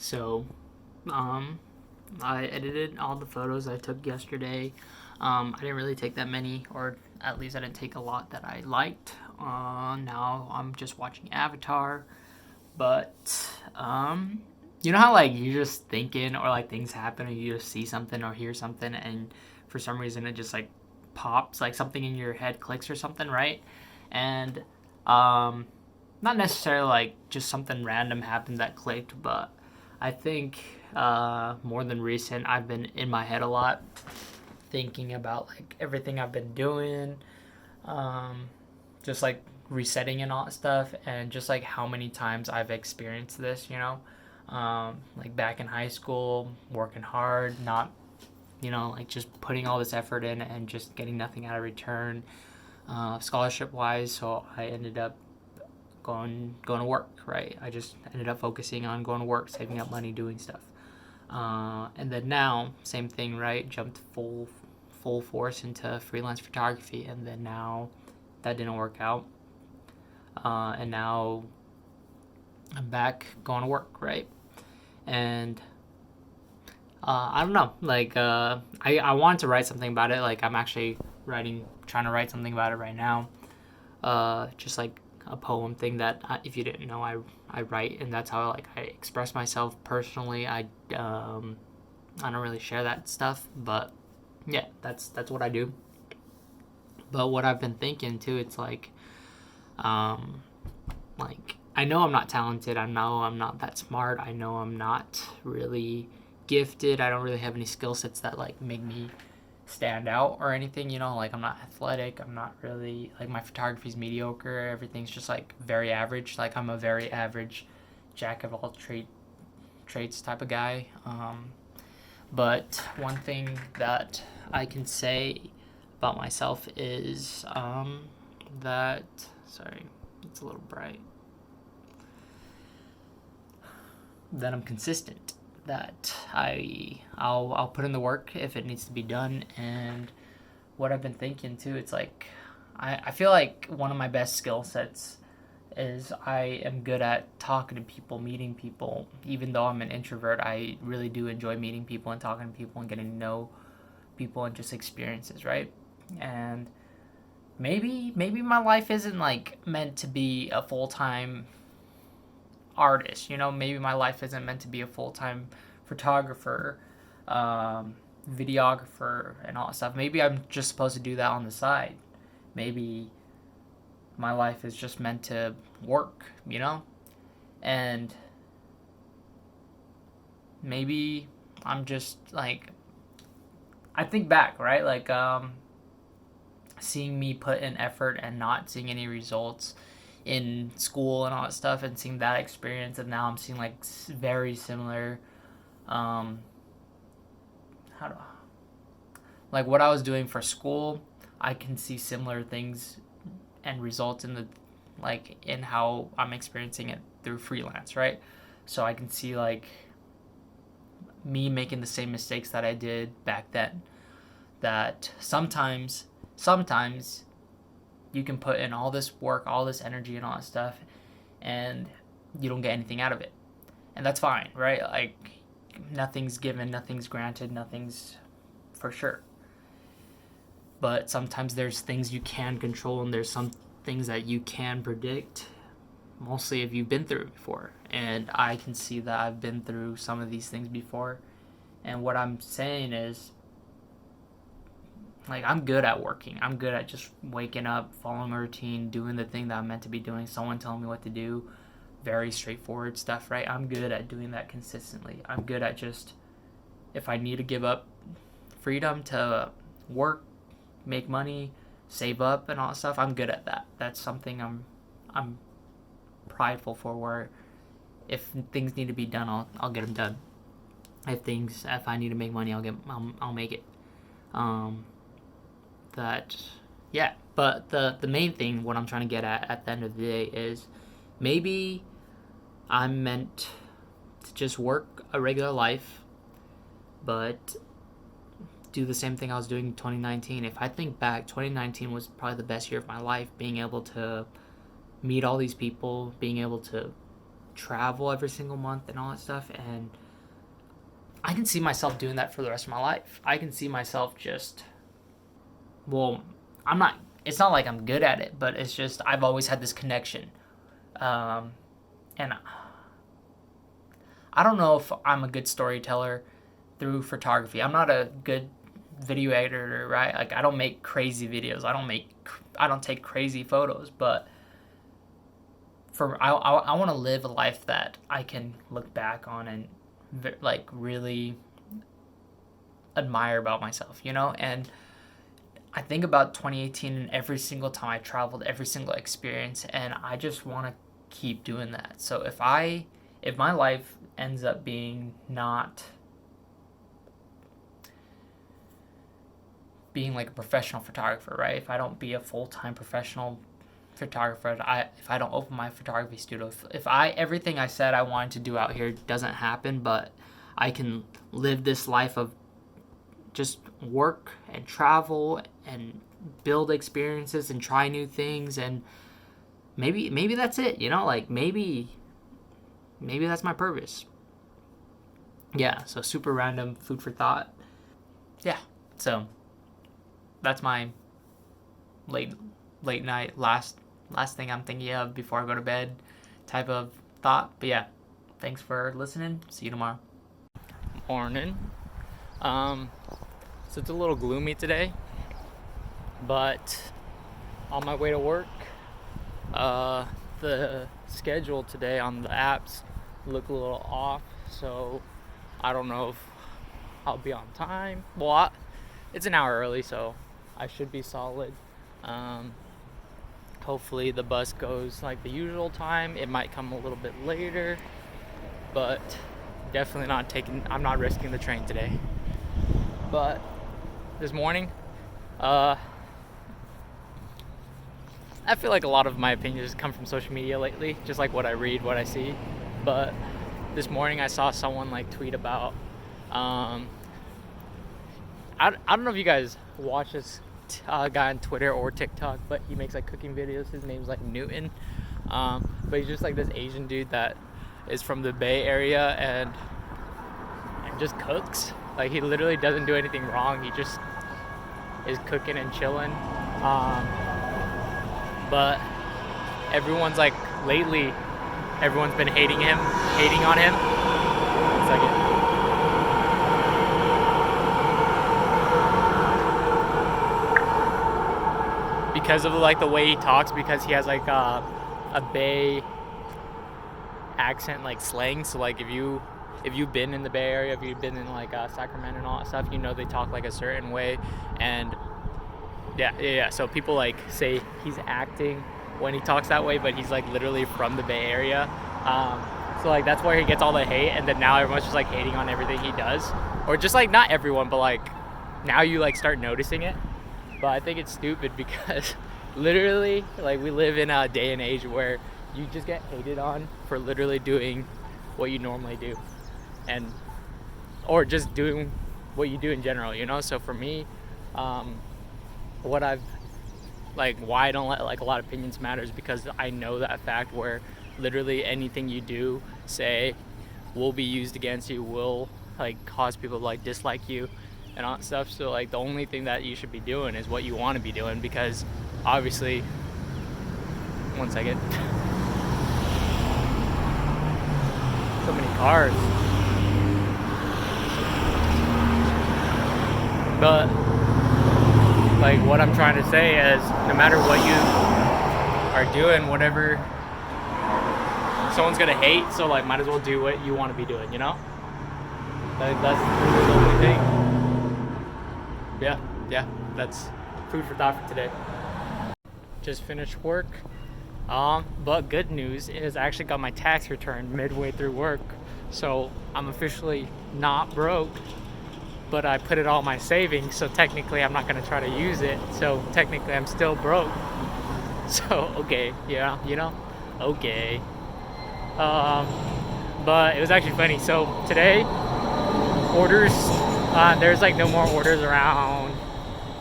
So, I edited all the photos I took yesterday. I didn't really take that many, or at least I didn't take a lot that I liked. Now I'm just watching Avatar, but you know how like you're just thinking, or like things happen, or you just see something or hear something, and for some reason it just like pops, like something in your head clicks or something, right? And um, not necessarily like just something random happened that clicked, but I think more than recent, I've been in my head a lot, thinking about like everything I've been doing, um, just like resetting and all that stuff, and just like how many times I've experienced this, like back in high school, working hard, not, like just putting all this effort in and just getting nothing out of return, scholarship wise. So I ended up going to work, right? I just ended up focusing on going to work, saving up money, doing stuff. And then now, same thing, right? Jumped full force into freelance photography, and then now that didn't work out, and now I'm back going to work, right? And I don't know, like I wanted to write something about it. Like I'm actually trying to write something about it right now. Just like a poem thing that, if you didn't know, I write, and that's how I express myself personally. I don't really share that stuff, but yeah, that's what I do. But what I've been thinking too, it's um, like I know I'm not talented. I know I'm not that smart. I know I'm not really gifted. I don't really have any skill sets that like make me stand out or anything. Like I'm not athletic. I'm not really like, my photography's mediocre. Everything's just like very average. Like I'm a very average jack of all trades type of guy. But one thing that I can say about myself is that, sorry, it's a little bright, that I'm consistent. That I'll put in the work if it needs to be done. And what I've been thinking too, it's like I feel like one of my best skill sets is I am good at talking to people, meeting people. Even though I'm an introvert, I really do enjoy meeting people and talking to people and getting to know people and just experiences, right? And maybe my life isn't like meant to be a full-time artist. Maybe my life isn't meant to be a full-time photographer, videographer, and all that stuff. Maybe I'm just supposed to do that on the side. Maybe my life is just meant to work. And maybe I'm just like, I think back, right? Like seeing me put in effort and not seeing any results in school and all that stuff, and seeing that experience, and now I'm seeing like very similar, how do like what I was doing for school, I can see similar things and results in how I'm experiencing it through freelance, right? So I can see like me making the same mistakes that I did back then. That sometimes you can put in all this work, all this energy, and all that stuff, and you don't get anything out of it, and that's fine, right? Like nothing's given, nothing's granted, nothing's for sure. But sometimes there's things you can control, and there's some things that you can predict, mostly if you've been through it before. And I can see that I've been through some of these things before. And what I'm saying is, like, I'm good at working. I'm good at just waking up, following a routine, doing the thing that I'm meant to be doing, someone telling me what to do, very straightforward stuff, right? I'm good at doing that consistently. I'm good at just, if I need to give up freedom to work, make money, save up, and all that stuff, I'm good at that. That's something I'm prideful for. Where if things need to be done, I'll get them done. If I need to make money, I'll make it. That Yeah. But the main thing, what I'm trying to get at the end of the day, is maybe I'm meant to just work a regular life, but do the same thing I was doing in 2019. If I think back, 2019 was probably the best year of my life, being able to meet all these people, being able to travel every single month and all that stuff, and I can see myself doing that for the rest of my life. I can see myself just, well, it's not like I'm good at it, but it's just I've always had this connection. And I don't know if I'm a good storyteller through photography. I'm not a good video editor, right? Like, I don't make crazy videos. I don't take crazy photos, but I want to live a life that I can look back on and like really admire about myself, you know? And I think about 2018 and every single time I traveled, every single experience, and I just want to keep doing that. So if my life ends up being not being like a professional photographer, right? If I don't be a full-time professional photographer, if I don't open my photography studio, if everything I said I wanted to do out here doesn't happen, but I can live this life of just work and travel and build experiences and try new things, and maybe that's it, you know? Like, maybe that's my purpose. Yeah, so super random food for thought. Yeah, so that's my late night last thing I'm thinking of before I go to bed type of thought. But yeah, thanks for listening. See you tomorrow. Morning. So it's a little gloomy today, but on my way to work, the schedule today on the apps look a little off, so I don't know if I'll be on time. Well, it's an hour early, so I should be solid. Hopefully the bus goes like the usual time. It might come a little bit later, but definitely I'm not risking the train today. But this morning, I feel like a lot of my opinions come from social media lately, just like what I read, what I see. But this morning I saw someone like tweet about, I don't know if you guys watch this guy on Twitter or TikTok, but he makes like cooking videos. His name's like Newton, but he's just like this Asian dude that is from the Bay Area and just cooks. Like, he literally doesn't do anything wrong. He just is cooking and chilling. But everyone's like, lately, everyone's been hating on him. One second. Because of like the way he talks, because he has like a Bay accent, like slang. So like if you've been in the Bay Area, if you've been in like Sacramento and all that stuff, you know they talk like a certain way. And yeah. So people like say he's acting when he talks that way, but he's like literally from the Bay Area. So like that's where he gets all the hate, and then now everyone's just like hating on everything he does, or just like not everyone, but like now you like start noticing it. But I think it's stupid because literally, like, we live in a day and age where you just get hated on for literally doing what you normally do, or just doing what you do in general, you know? So for me, why I don't let like a lot of opinions matter is because I know that fact where literally anything you do, say, will be used against you, will like cause people to like dislike you and all that stuff. So like the only thing that you should be doing is what you want to be doing, because obviously, one second, so many cars. But like what I'm trying to say is, no matter what you are doing, whatever, someone's gonna hate, so like might as well do what you want to be doing, you know? That's the only thing. Yeah, that's food for thought for today. Just finished work, but good news is I actually got my tax return midway through work, so I'm officially not broke, but I put it all in my savings, so technically I'm not going to try to use it, so technically I'm still broke. So okay, yeah, you know, okay. But it was actually funny. So today, orders, there's like no more orders around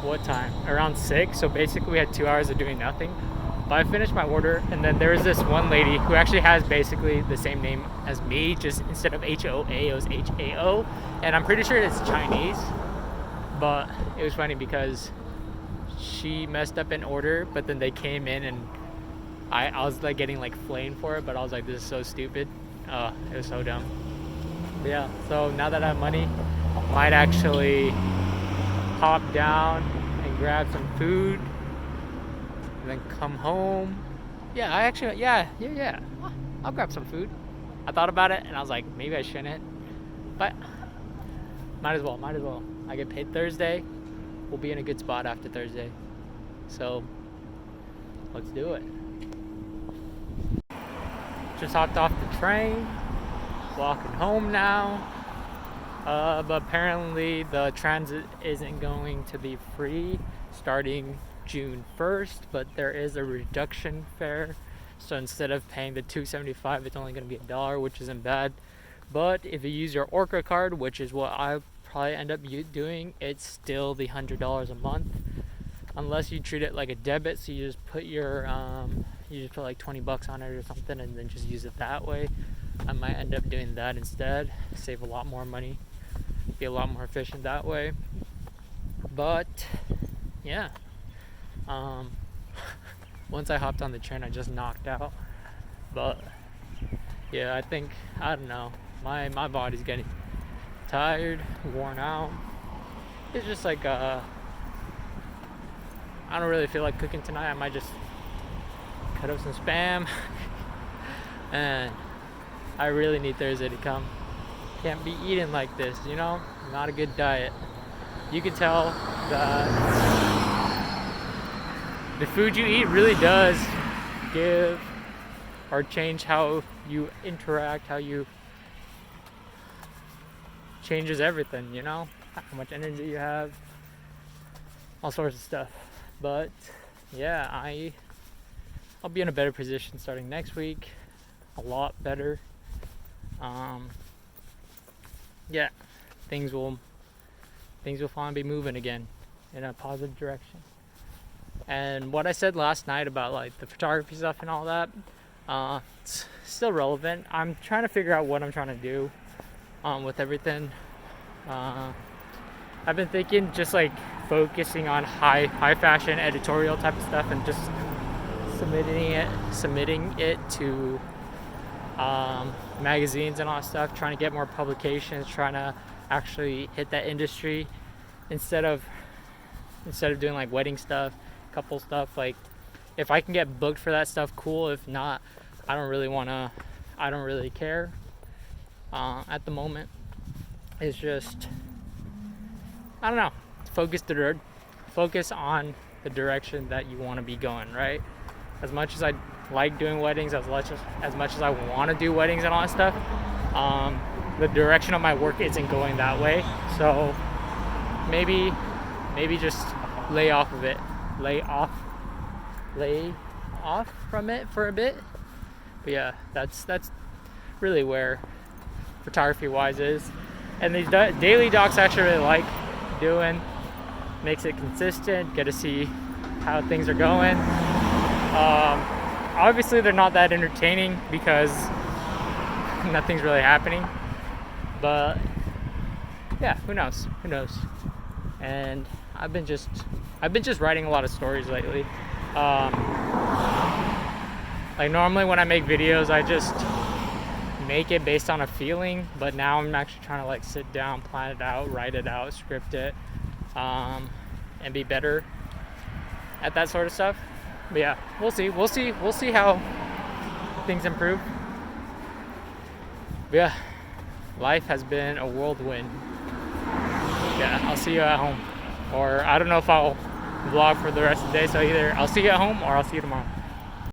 what time? Around 6. So basically we had 2 hours of doing nothing. But I finished my order, and then there was this one lady who actually has basically the same name as me, just instead of H-O-A, it was H-A-O, and I'm pretty sure it's Chinese. But it was funny because she messed up an order, but then they came in and I was like getting like flamed for it, but I was like, this is so stupid. It was so dumb. But yeah, so now that I have money, I might actually hop down and grab some food and then come home. Yeah, I'll grab some food. I thought about it and I was like, maybe I shouldn't, but might as well. I get paid Thursday. We'll be in a good spot after Thursday. So let's do it. Just hopped off the train, walking home now. But apparently the transit isn't going to be free starting June 1st, but there is a reduction fare. So instead of paying the $2.75, it's only going to be $1, which isn't bad. But if you use your Orca card, which is what I probably end up doing, it's still the $100 a month, unless you treat it like a debit. So you just put your you just put like $20 on it or something and then just use it that way. I might end up doing that instead, save a lot more money, be a lot more efficient that way. But yeah, once I hopped on the train, I just knocked out. But yeah, I don't know, my body's getting tired, worn out. It's just like I don't really feel like cooking tonight. I might just cut up some Spam. And I really need Thursday to come. Can't be eating like this, you know? Not a good diet. You can tell that the food you eat really does give or change how you interact, how you changes everything, you know? How much energy you have, all sorts of stuff. But yeah, I'll be in a better position starting next week, a lot better. Yeah, things will finally be moving again in a positive direction. And what I said last night about like the photography stuff and all that, it's still relevant. I'm trying to figure out what I'm trying to do with everything. I've been thinking just like focusing on high fashion editorial type of stuff and just submitting it to magazines and all that stuff, trying to get more publications, trying to actually hit that industry instead of doing like wedding stuff, couple stuff. Like if I can get booked for that stuff, cool. If not, I don't really care at the moment. It's just, I don't know, focus on the direction that you want to be going, right? As much as I like doing weddings, as much as I want to do weddings and all that stuff, the direction of my work isn't going that way. So maybe just lay off from it for a bit. But yeah, that's really where photography wise is. And these daily docs I actually really like doing. Makes it consistent, get to see how things are going. Obviously they're not that entertaining because nothing's really happening, but yeah, who knows. And I've been just writing a lot of stories lately. Like normally when I make videos, I just make it based on a feeling, but now I'm actually trying to like sit down, plan it out, write it out, script it, and be better at that sort of stuff. But yeah, we'll see how things improve. But yeah, life has been a whirlwind. Yeah, I'll see you at home, or I don't know if I'll vlog for the rest of the day, so either I'll see you at home or I'll see you tomorrow.